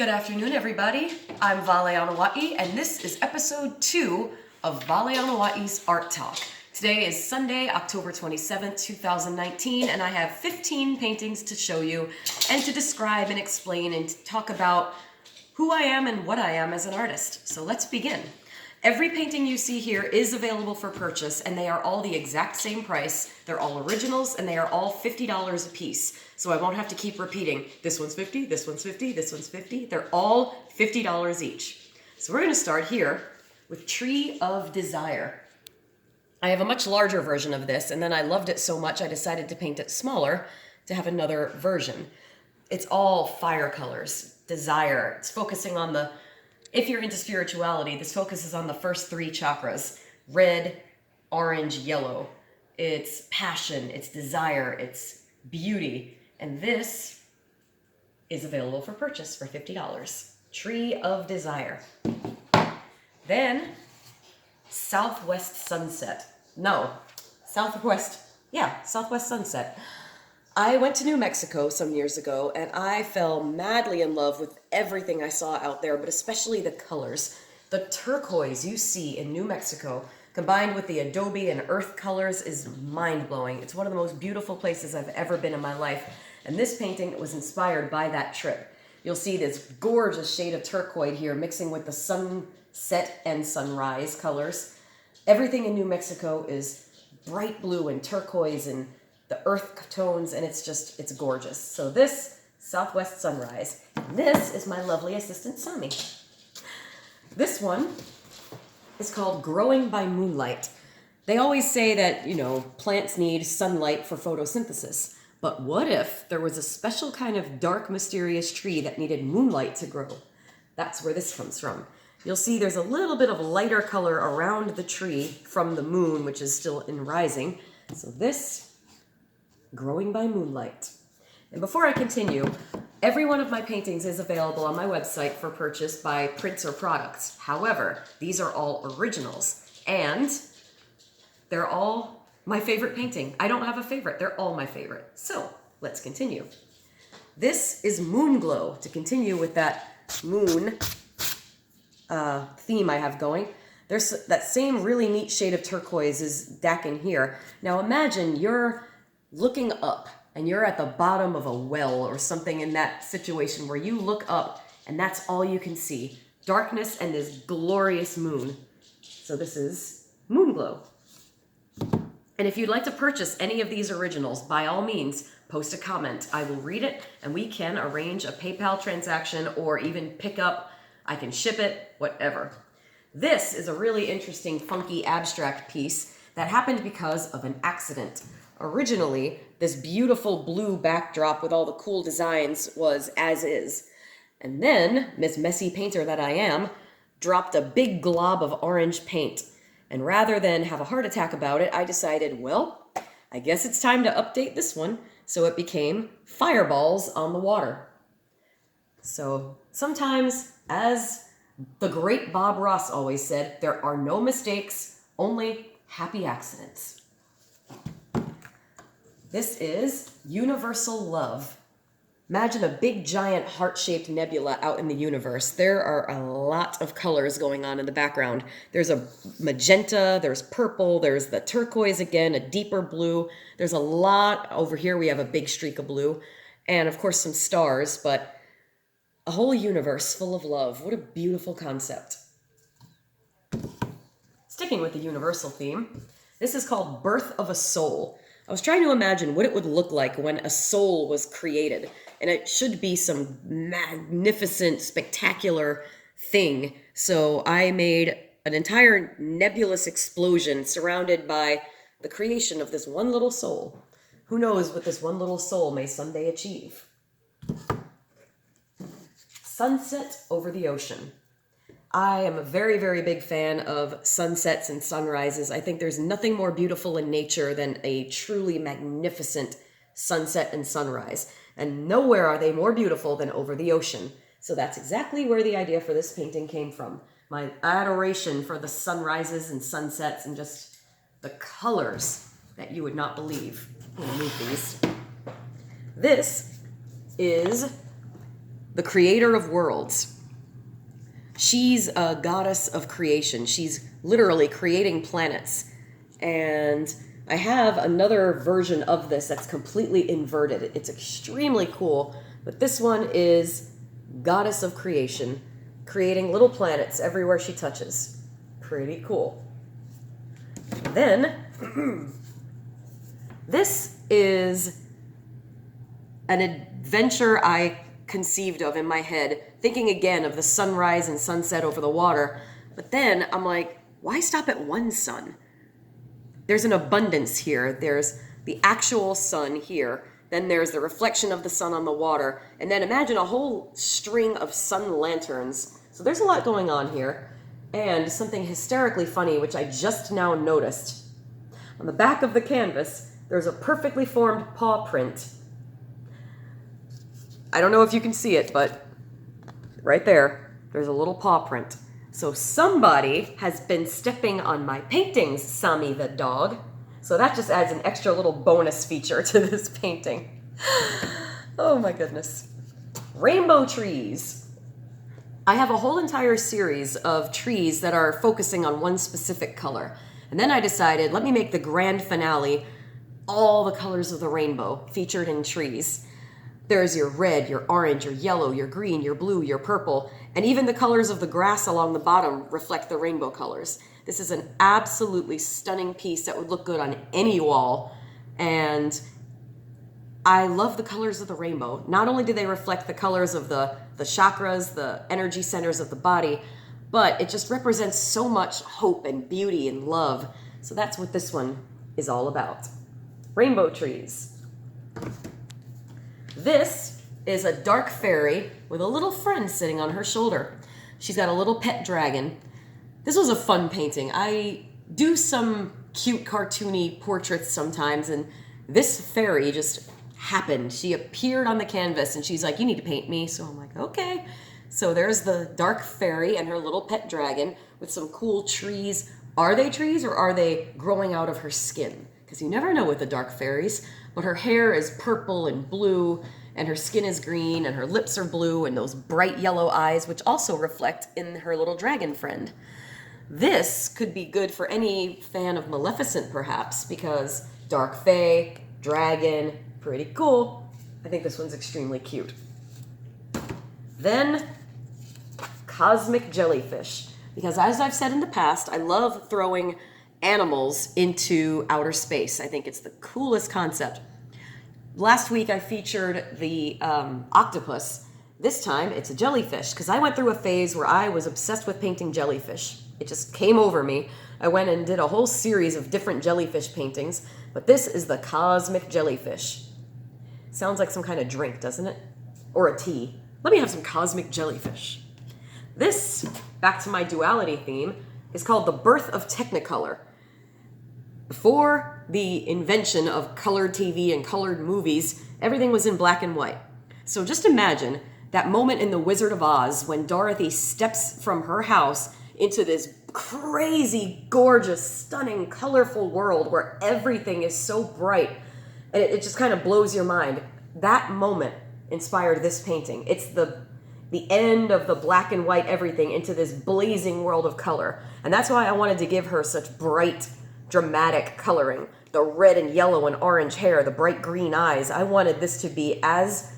Good afternoon, everybody. I'm Vale Anoa'i, and this is episode 2 of Vale Anoa'i's Art Talk. Today is Sunday, October 27th, 2019, and I have 15 paintings to show you and to describe and explain and to talk about who I am and what I am as an artist. So let's begin. Every painting you see here is available for purchase, and they are all the exact same price. They're all originals, and they are all $50 a piece. So I won't have to keep repeating, this one's 50, this one's 50, this one's 50. They're all $50 each. So we're going to start here with Tree of Desire. I have a much larger version of this, and then I loved it so much I decided to paint it smaller to have another version. It's all fire colors, desire. It's focusing on the, if you're into spirituality, this focuses on the first 3 chakras, red, orange, yellow. It's passion, it's desire, it's beauty. And this is available for purchase for $50. Tree of Desire. Then, Southwest Sunset. Southwest Sunset. I went to New Mexico some years ago, and I fell madly in love with everything I saw out there, but especially the colors. The turquoise you see in New Mexico, combined with the adobe and earth colors, is mind-blowing. It's one of the most beautiful places I've ever been in my life, and this painting was inspired by that trip. You'll see this gorgeous shade of turquoise here mixing with the sunset and sunrise colors. Everything in New Mexico is bright blue and turquoise and the earth tones, and it's gorgeous. So this, Southwest Sunrise. And this is my lovely assistant, Sami. This one is called Growing by Moonlight. They always say that, plants need sunlight for photosynthesis. But what if there was a special kind of dark, mysterious tree that needed moonlight to grow? That's where this comes from. You'll see there's a little bit of lighter color around the tree from the moon, which is still in rising. So this, Growing by Moonlight. And before I continue, every one of my paintings is available on my website for purchase by prints or products. However, these are all originals, and they're all my favorite painting. I don't have a favorite. They're all my favorite. So let's continue. This is Moonglow, to continue with that moon theme I have going. There's that same really neat shade of turquoise is back in here. Now imagine you're looking up and you're at the bottom of a well or something in that situation where you look up and that's all you can see. Darkness and this glorious moon. So this is Moonglow. And if you'd like to purchase any of these originals, by all means, post a comment. I will read it, and we can arrange a PayPal transaction or even pick up. I can ship it, whatever. This is a really interesting, funky, abstract piece that happened because of an accident. Originally, this beautiful blue backdrop with all the cool designs was as is. And then, Miss Messy Painter that I am, dropped a big glob of orange paint. And rather than have a heart attack about it, I decided, well, I guess it's time to update this one. So it became Fireballs on the Water. So sometimes, as the great Bob Ross always said, there are no mistakes, only happy accidents. This is Universal Love. Imagine a big, giant, heart-shaped nebula out in the universe. There are a lot of colors going on in the background. There's a magenta, there's purple, there's the turquoise again, a deeper blue. There's a lot. Over here we have a big streak of blue. And, of course, some stars, but a whole universe full of love. What a beautiful concept. Sticking with the universal theme, this is called Birth of a Soul. I was trying to imagine what it would look like when a soul was created. And it should be some magnificent, spectacular thing. So I made an entire nebulous explosion surrounded by the creation of this one little soul. Who knows what this one little soul may someday achieve? Sunset over the ocean. I am a very, very big fan of sunsets and sunrises. I think there's nothing more beautiful in nature than a truly magnificent sunset and sunrise. And nowhere are they more beautiful than over the ocean. So that's exactly where the idea for this painting came from. My adoration for the sunrises and sunsets and just the colors that you would not believe. I'm gonna move these. This is the creator of worlds. She's a goddess of creation. She's literally creating planets. And I have another version of this that's completely inverted. It's extremely cool. But this one is goddess of creation, creating little planets everywhere she touches. Pretty cool. Then, this is an adventure I conceived of in my head, thinking again of the sunrise and sunset over the water. But then I'm like, why stop at one sun? There's an abundance here. There's the actual sun here. Then there's the reflection of the sun on the water. And then imagine a whole string of sun lanterns. So there's a lot going on here. And something hysterically funny, which I just now noticed. On the back of the canvas, there's a perfectly formed paw print. I don't know if you can see it, but right there's a little paw print. So somebody has been stepping on my paintings, Sammy the dog. So that just adds an extra little bonus feature to this painting. Oh my goodness. Rainbow trees. I have a whole entire series of trees that are focusing on one specific color. And then I decided, let me make the grand finale all the colors of the rainbow featured in trees. There's your red, your orange, your yellow, your green, your blue, your purple, and even the colors of the grass along the bottom reflect the rainbow colors. This is an absolutely stunning piece that would look good on any wall, and I love the colors of the rainbow. Not only do they reflect the colors of the chakras, the energy centers of the body, but it just represents so much hope and beauty and love. So that's what this one is all about. Rainbow trees. This is a dark fairy with a little friend sitting on her shoulder. She's got a little pet dragon. This was a fun painting. I do some cute cartoony portraits sometimes, and this fairy just happened. She appeared on the canvas and she's like, you need to paint me. So I'm like, okay. So there's the dark fairy and her little pet dragon with some cool trees. Are they trees or are they growing out of her skin? Because you never know with the dark fairies. But her hair is purple and blue, and her skin is green, and her lips are blue, and those bright yellow eyes, which also reflect in her little dragon friend. This could be good for any fan of Maleficent, perhaps, because dark fae, dragon, pretty cool. I think this one's extremely cute. Then, cosmic jellyfish. Because as I've said in the past, I love throwing animals into outer space. I think it's the coolest concept. Last week I featured the octopus. This time it's a jellyfish, because I went through a phase where I was obsessed with painting jellyfish. It just came over me. I went and did a whole series of different jellyfish paintings, but this is the cosmic jellyfish. Sounds like some kind of drink, doesn't it? Or a tea. Let me have some cosmic jellyfish. This, back to my duality theme, is called the birth of Technicolor. Before the invention of colored TV and colored movies, everything was in black and white. So just imagine that moment in The Wizard of Oz when Dorothy steps from her house into this crazy, gorgeous, stunning, colorful world where everything is so bright and it just kind of blows your mind. That moment inspired this painting. It's the end of the black and white everything into this blazing world of color. And that's why I wanted to give her such bright, dramatic coloring. The red and yellow and orange hair, the bright green eyes. I wanted this to be as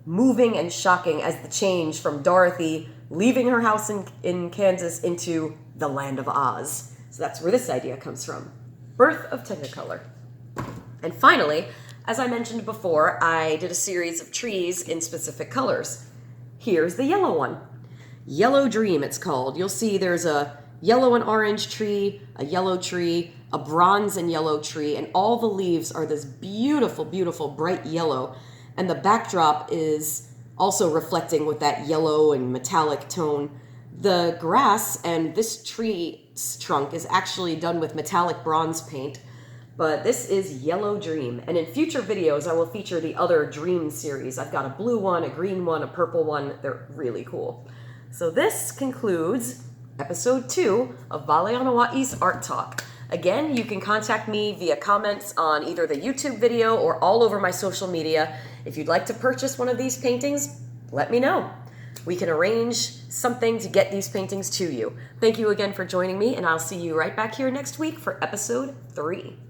moving and shocking as the change from Dorothy leaving her house in Kansas into the land of Oz. So that's where this idea comes from. Birth of Technicolor. And finally, as I mentioned before, I did a series of trees in specific colors. Here's the yellow one. Yellow Dream, it's called. You'll see there's a yellow and orange tree, a yellow tree, a bronze and yellow tree, and all the leaves are this beautiful, beautiful bright yellow. And the backdrop is also reflecting with that yellow and metallic tone. The grass and this tree's trunk is actually done with metallic bronze paint, but this is Yellow Dream. And in future videos, I will feature the other Dream series. I've got a blue one, a green one, a purple one. They're really cool. So this concludes episode 2 of Vale Anoa'i's Art Talk. Again, you can contact me via comments on either the YouTube video or all over my social media. If you'd like to purchase one of these paintings, let me know. We can arrange something to get these paintings to you. Thank you again for joining me, and I'll see you right back here next week for episode 3.